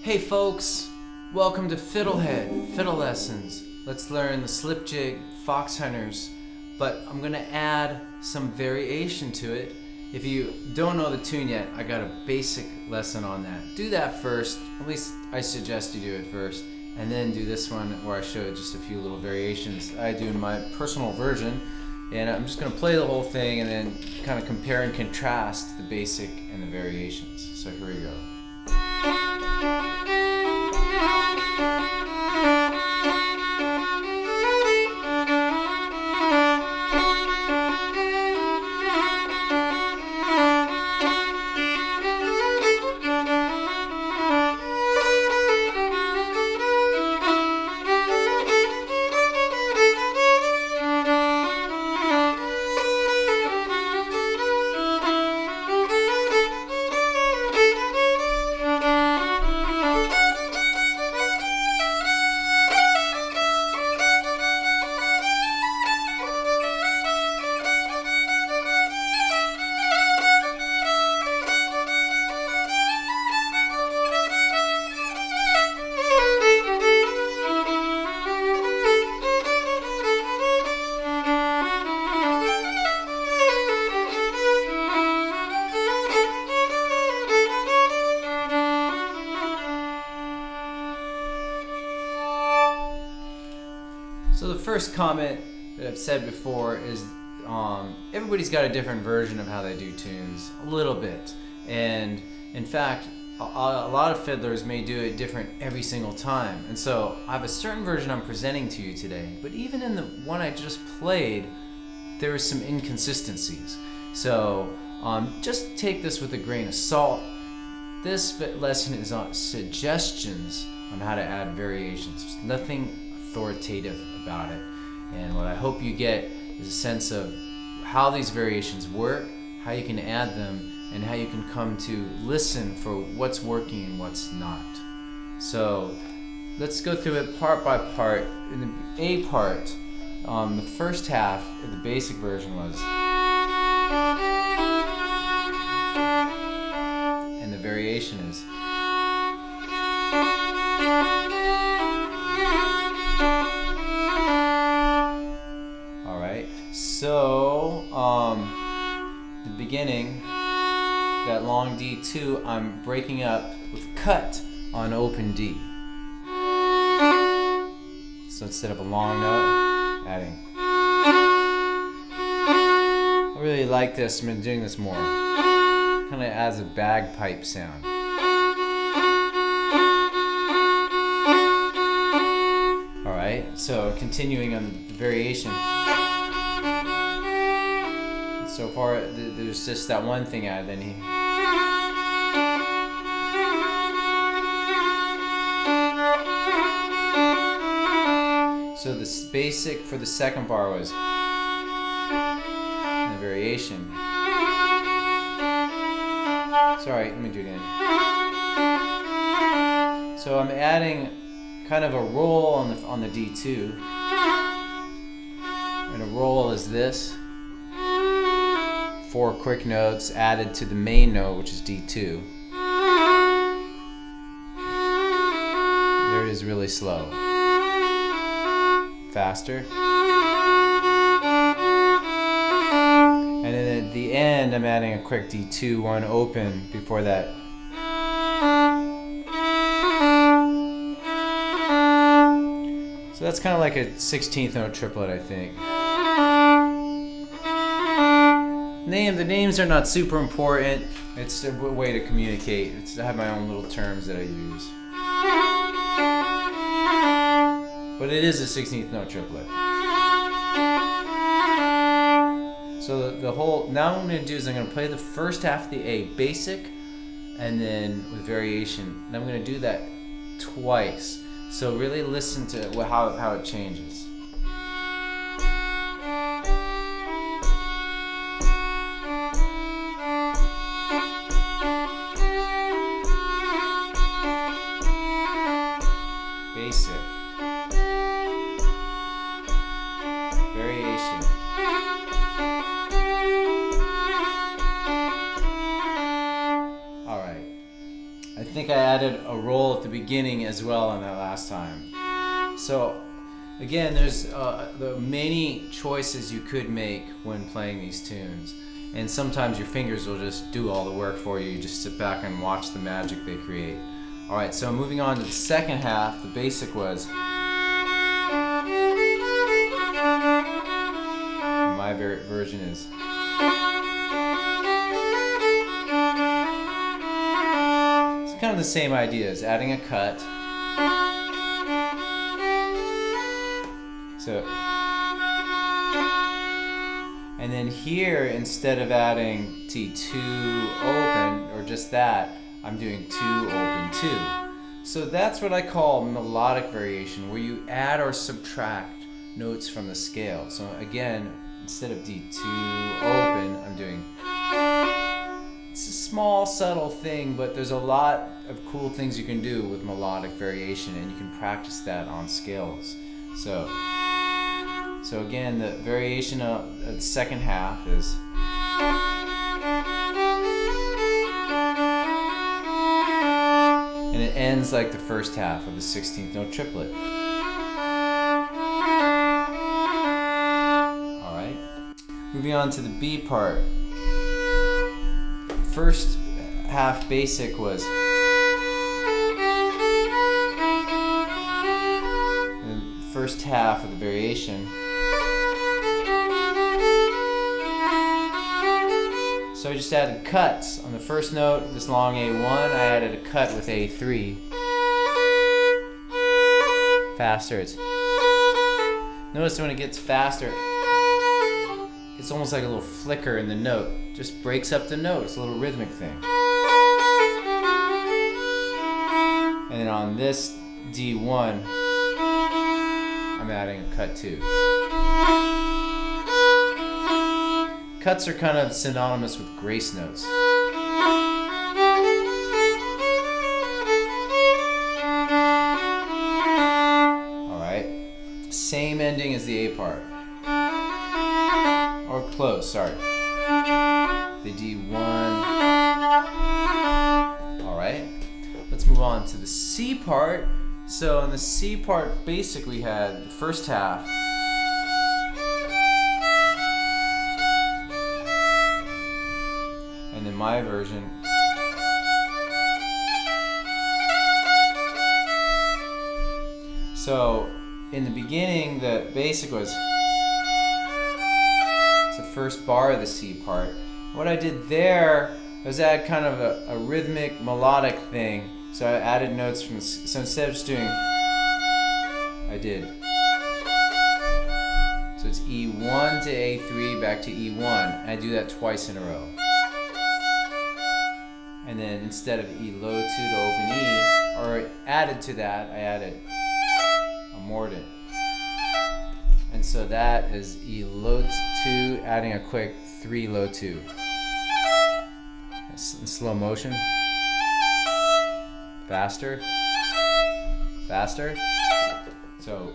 Hey folks, welcome to FiddleHed, Fiddle Lessons. Let's learn the slip jig, Foxhunters, but I'm gonna add some variation to it. If you don't know the tune yet, I got a basic lesson on that. Do that first, at least I suggest you do it first, and then do this one where I show just a few little variations I do in my personal version. And I'm just gonna play the whole thing and then kind of compare and contrast the basic and the variations. So here we go. So the first comment that I've said before is everybody's got a different version of how they do tunes, a little bit. And in fact, a lot of fiddlers may do it different every single time. And so I have a certain version I'm presenting to you today, but even in the one I just played, there are some inconsistencies. So just take this with a grain of salt. This lesson is on suggestions on how to add variations. There's nothing authoritative about it, and what I hope you get is a sense of how these variations work, how you can add them, and how you can come to listen for what's working and what's not. So let's go through it part by part. In the A part, the first half of the basic version was, and the variation is. So, the beginning, that long D2, I'm breaking up with cut on open D. So instead of a long note, adding. I really like this, I've been doing this more. Kind of adds a bagpipe sound. Alright, so continuing on the variation. So far, there's just that one thing added, then he. So this basic for the second bar was and the variation. Sorry, let me do it again. So I'm adding kind of a roll on the D2, and a roll is this. 4 quick notes added to the main note, which is D2. There it is, really slow. Faster. And then at the end, I'm adding a quick D2, 1 open before that. So that's kind of like a 16th note triplet, I think. The names are not super important. It's a way to communicate. I have my own little terms that I use. But it is a 16th note triplet. So the whole, now what I'm going to do is I'm going to play the first half of the A basic, and then with variation. And I'm going to do that twice. So really listen to how it changes. Basic, variation, I think I added a roll at the beginning as well on that last time. So again, there's the many choices you could make when playing these tunes. And sometimes your fingers will just do all the work for you. You just sit back and watch the magic they create. Alright, so moving on to the second half, the basic was... My version is... It's kind of the same idea as adding a cut. So... And then here, instead of adding T2 open, or just that, I'm doing 2 open 2. So that's what I call melodic variation, where you add or subtract notes from the scale. So again, instead of D2 open, I'm doing... It's a small, subtle thing, but there's a lot of cool things you can do with melodic variation, and you can practice that on scales. So again, the variation of the second half is... And it ends like the first half of the 16th note triplet. Alright. Moving on to the B part. First half basic was... The first half of the variation. So I just added cuts. On the first note, this long A1, I added a cut with A3. Faster, it's... Notice when it gets faster, it's almost like a little flicker in the note. Just breaks up the note. It's a little rhythmic thing. And then on this D1, I'm adding a cut too. Cuts are kind of synonymous with grace notes. Alright. Same ending as the A part. Or close, sorry. The D1. Alright. Let's move on to the C part. So in the C part, basically we had the first half. And in my version, so in the beginning, the basic was, it's the first bar of the C part. What I did there was add kind of a rhythmic, melodic thing. So I added notes from, so instead of just doing, I did. So it's E1 to A3, back to E1, and I do that twice in a row. And then instead of E low 2 to open E, or added to that, I added a mordent. And so that is E low 2, adding a quick 3 low 2. In slow motion. Faster. Faster. So,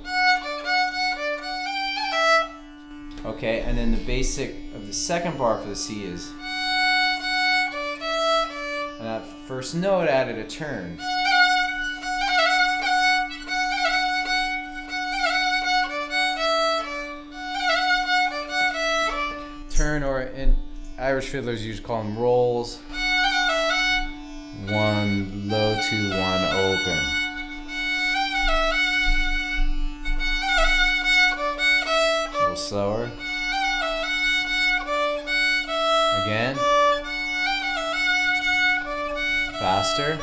okay, and then the basic of the second bar for the C is, and that first note added a turn. Turn, or in Irish fiddlers usually call them rolls. 1 low 2 1 open. A little slower. Again. Faster.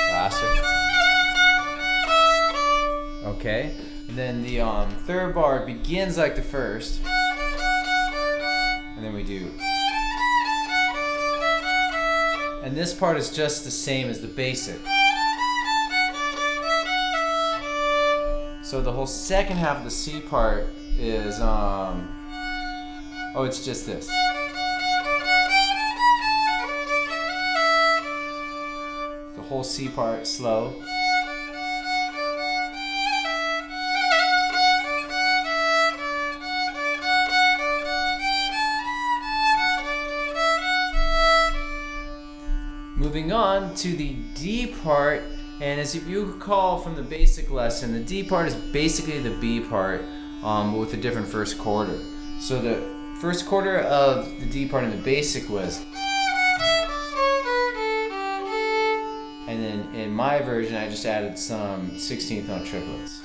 Faster. Okay. And then the third bar begins like the first. And then we do. And this part is just the same as the basic. So the whole second half of the C part is, oh, it's just this. The whole C part slow. moving on to the D part, and as if you recall from the basic lesson, the D part is basically the B part with a different first quarter. So the first quarter of the D part in the basic was, and then in my version I just added some 16th note triplets.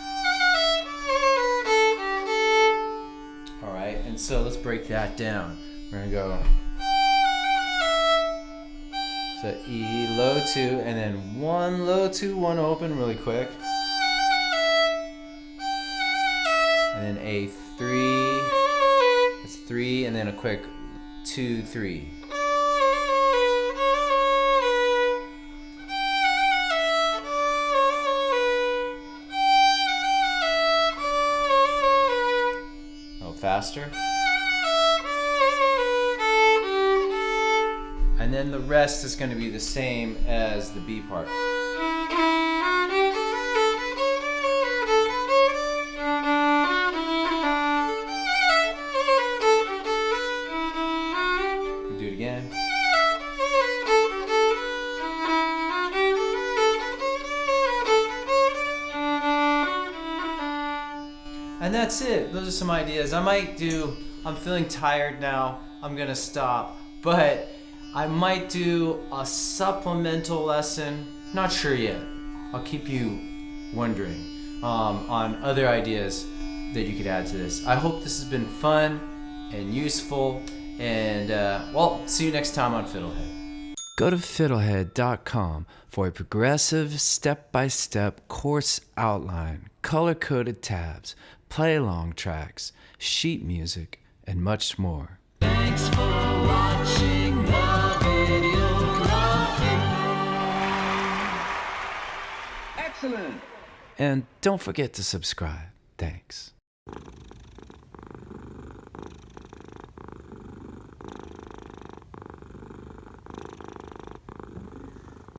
Alright, and so let's break that down. We're gonna go, so E, low 2, and then 1 low 2, 1 open really quick. And then A 3, that's 3, and then a quick 2, 3. Faster. And then the rest is going to be the same as the B part. Do it again. And that's it. Those are some ideas. I'm feeling tired now. I'm gonna stop. But I might do a supplemental lesson. Not sure yet. I'll keep you wondering on other ideas that you could add to this. I hope this has been fun and useful. And well, see you next time on FiddleHed. Go to FiddleHed.com for a progressive step-by-step course outline, color-coded tabs, play-along tracks, sheet music, and much more. Thanks for watching the video. Excellent! And don't forget to subscribe. Thanks.